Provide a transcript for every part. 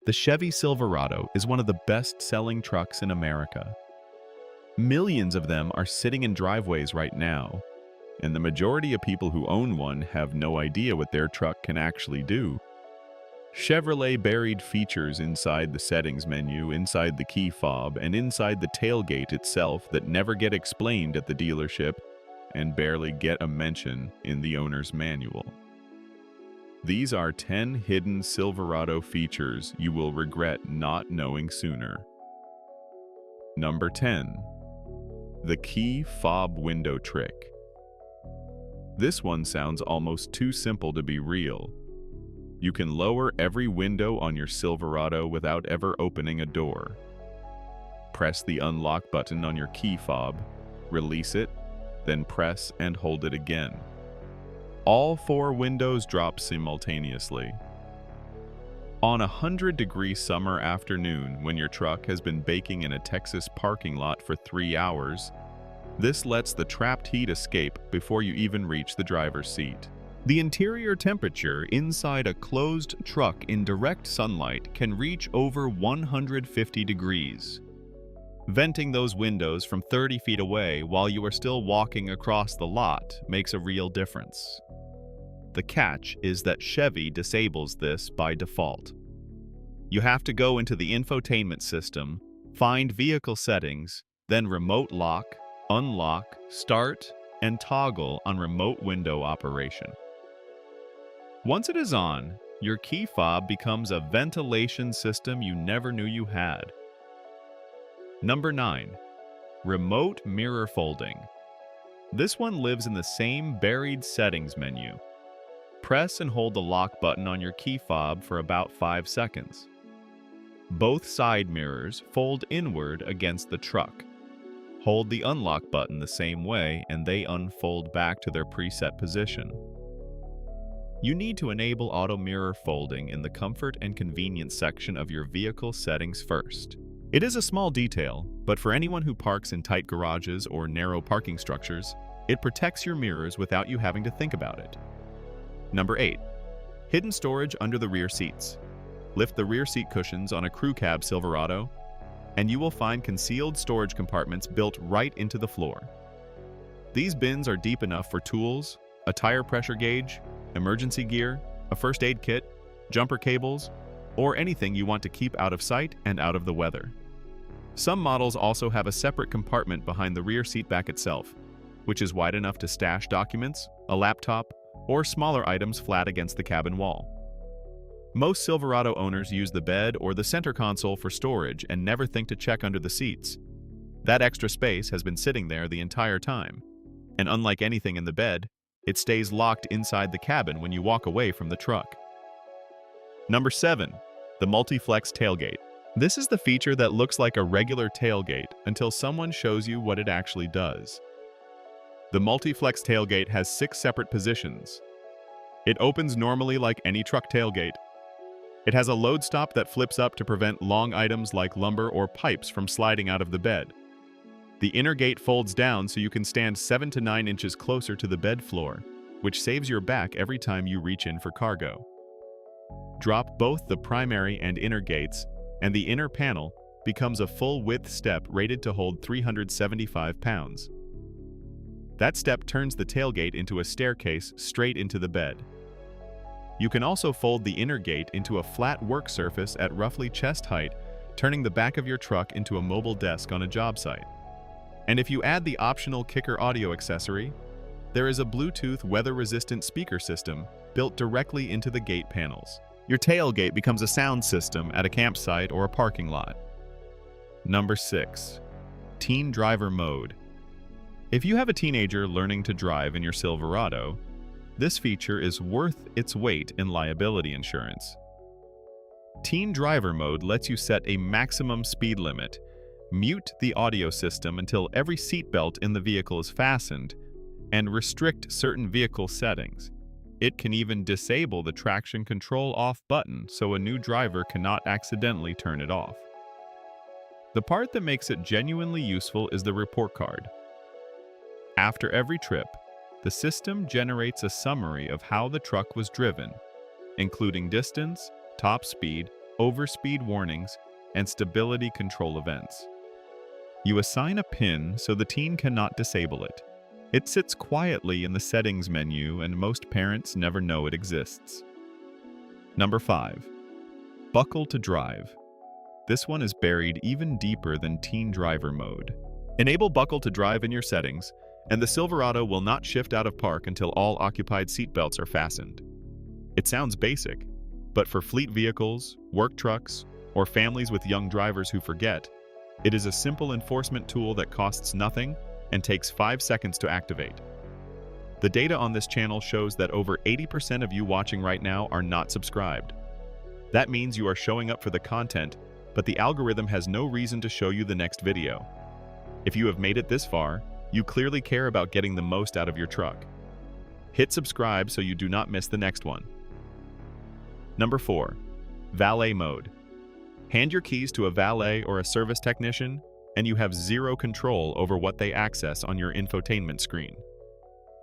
The Chevy Silverado is one of the best-selling trucks in America. Millions of them are sitting in driveways right now, and the majority of people who own one have no idea what their truck can actually do. Chevrolet buried features inside the settings menu, inside the key fob, and inside the tailgate itself that never get explained at the dealership and barely get a mention in the owner's manual. These are 10 hidden Silverado features you will regret not knowing sooner. Number 10. The key fob window trick. This one sounds almost too simple to be real. You can lower every window on your Silverado without ever opening a door. Press the unlock button on your key fob, release it, then press and hold it again. All 4 windows drop simultaneously. On a 100-degree summer afternoon when your truck has been baking in a Texas parking lot for 3 hours, this lets the trapped heat escape before you even reach the driver's seat. The interior temperature inside a closed truck in direct sunlight can reach over 150 degrees. Venting those windows from 30 feet away while you are still walking across the lot makes a real difference. The catch is that Chevy disables this by default. You have to go into the infotainment system, find vehicle settings, then remote lock, unlock, start, and toggle on remote window operation. Once it is on, your key fob becomes a ventilation system you never knew you had. Number 9. Remote mirror folding. This one lives in the same buried settings menu. Press and hold the lock button on your key fob for about 5 seconds. Both side mirrors fold inward against the truck. Hold the unlock button the same way and they unfold back to their preset position. You need to enable auto mirror folding in the comfort and convenience section of your vehicle settings first. It is a small detail, but for anyone who parks in tight garages or narrow parking structures, it protects your mirrors without you having to think about it. Number 8. Hidden storage under the rear seats. Lift the rear seat cushions on a crew cab Silverado, and you will find concealed storage compartments built right into the floor. These bins are deep enough for tools, a tire pressure gauge, emergency gear, a first aid kit, jumper cables, or anything you want to keep out of sight and out of the weather. Some models also have a separate compartment behind the rear seat back itself, which is wide enough to stash documents, a laptop, or smaller items flat against the cabin wall. Most Silverado owners use the bed or the center console for storage and never think to check under the seats. That extra space has been sitting there the entire time, and unlike anything in the bed, it stays locked inside the cabin when you walk away from the truck. Number 7. The multi-flex tailgate. This is the feature that looks like a regular tailgate until someone shows you what it actually does. The multi-flex tailgate has 6 separate positions. It opens normally like any truck tailgate. It has a load stop that flips up to prevent long items like lumber or pipes from sliding out of the bed. The inner gate folds down so you can stand 7 to 9 inches closer to the bed floor, which saves your back every time you reach in for cargo. Drop both the primary and inner gates, and the inner panel becomes a full-width step rated to hold 375 pounds. That step turns the tailgate into a staircase straight into the bed. You can also fold the inner gate into a flat work surface at roughly chest height, turning the back of your truck into a mobile desk on a job site. And if you add the optional kicker audio accessory, there is a Bluetooth weather-resistant speaker system built directly into the gate panels. Your tailgate becomes a sound system at a campsite or a parking lot. Number 6. Teen Driver Mode. If you have a teenager learning to drive in your Silverado, this feature is worth its weight in liability insurance. Teen Driver Mode lets you set a maximum speed limit, mute the audio system until every seatbelt in the vehicle is fastened, and restrict certain vehicle settings. It can even disable the traction control off button so a new driver cannot accidentally turn it off. The part that makes it genuinely useful is the report card. After every trip, the system generates a summary of how the truck was driven, including distance, top speed, overspeed warnings, and stability control events. You assign a PIN so the teen cannot disable it. It sits quietly in the settings menu and most parents never know it exists. Number 5. Buckle to drive. This one is buried even deeper than teen driver mode. Enable buckle to drive in your settings, and the Silverado will not shift out of park until all occupied seatbelts are fastened. It sounds basic, but for fleet vehicles, work trucks, or families with young drivers who forget, it is a simple enforcement tool that costs nothing and takes 5 seconds to activate. The data on this channel shows that over 80% of you watching right now are not subscribed. That means you are showing up for the content, but the algorithm has no reason to show you the next video. If you have made it this far, you clearly care about getting the most out of your truck. Hit subscribe so you do not miss the next one. Number 4. Valet mode. Hand your keys to a valet or a service technician, and you have zero control over what they access on your infotainment screen.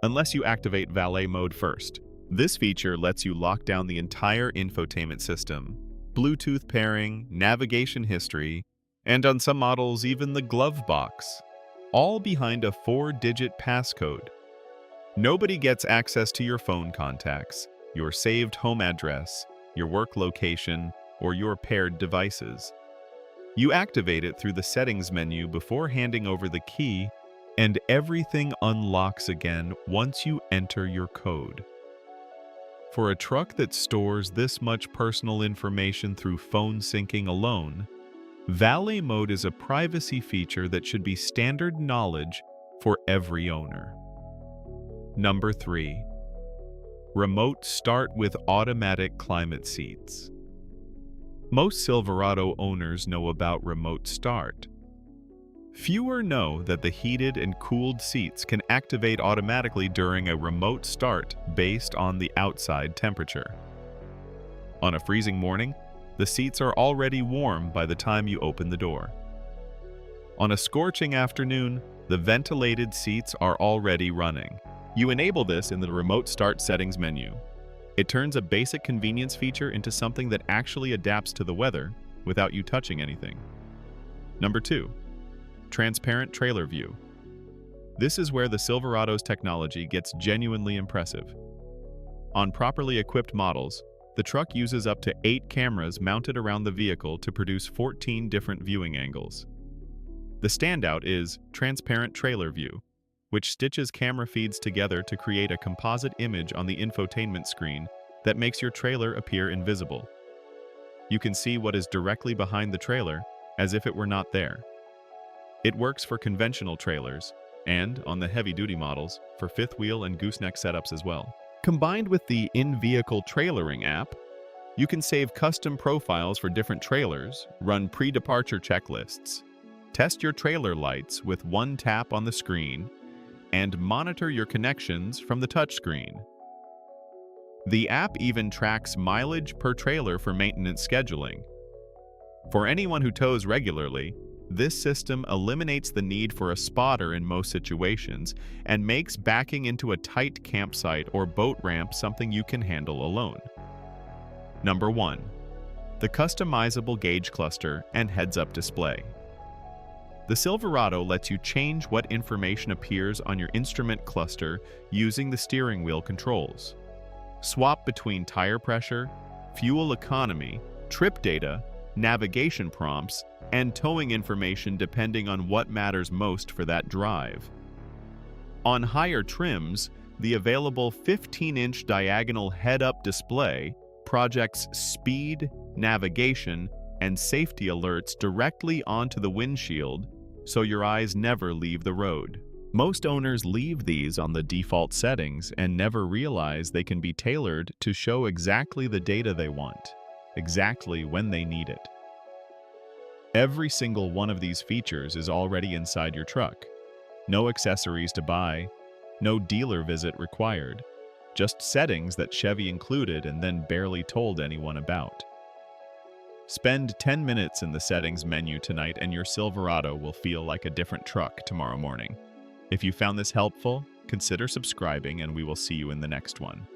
Unless you activate valet mode first. This feature lets you lock down the entire infotainment system, Bluetooth pairing, navigation history, and on some models even the glove box, all behind a 4-digit passcode. Nobody gets access to your phone contacts, your saved home address, your work location, or your paired devices. You activate it through the settings menu before handing over the key, and everything unlocks again once you enter your code. For a truck that stores this much personal information through phone syncing alone, valet mode is a privacy feature that should be standard knowledge for every owner. Number 3. Remote start with automatic climate seats. Most Silverado owners know about remote start. Fewer know that the heated and cooled seats can activate automatically during a remote start based on the outside temperature. On a freezing morning, the seats are already warm by the time you open the door. On a scorching afternoon, the ventilated seats are already running. You enable this in the remote start settings menu. It turns a basic convenience feature into something that actually adapts to the weather without you touching anything. Number 2. Transparent trailer view. This is where the Silverado's technology gets genuinely impressive. On properly equipped models, the truck uses up to 8 cameras mounted around the vehicle to produce 14 different viewing angles. The standout is transparent trailer view, which stitches camera feeds together to create a composite image on the infotainment screen that makes your trailer appear invisible. You can see what is directly behind the trailer as if it were not there. It works for conventional trailers and, on the heavy-duty models, for fifth wheel and gooseneck setups as well. Combined with the in-vehicle trailering app, you can save custom profiles for different trailers, run pre-departure checklists, test your trailer lights with one tap on the screen, and monitor your connections from the touchscreen. The app even tracks mileage per trailer for maintenance scheduling. For anyone who tows regularly, this system eliminates the need for a spotter in most situations and makes backing into a tight campsite or boat ramp something you can handle alone. Number 1. The customizable gauge cluster and heads-up display. The Silverado lets you change what information appears on your instrument cluster using the steering wheel controls. Swap between tire pressure, fuel economy, trip data, navigation prompts, and towing information depending on what matters most for that drive. On higher trims, the available 15-inch diagonal head-up display projects speed, navigation, and safety alerts directly onto the windshield so your eyes never leave the road. Most owners leave these on the default settings and never realize they can be tailored to show exactly the data they want, exactly when they need it. Every single one of these features is already inside your truck. No accessories to buy, no dealer visit required, just settings that Chevy included and then barely told anyone about. Spend 10 minutes in the settings menu tonight and your Silverado will feel like a different truck tomorrow morning. If you found this helpful, consider subscribing and we will see you in the next one.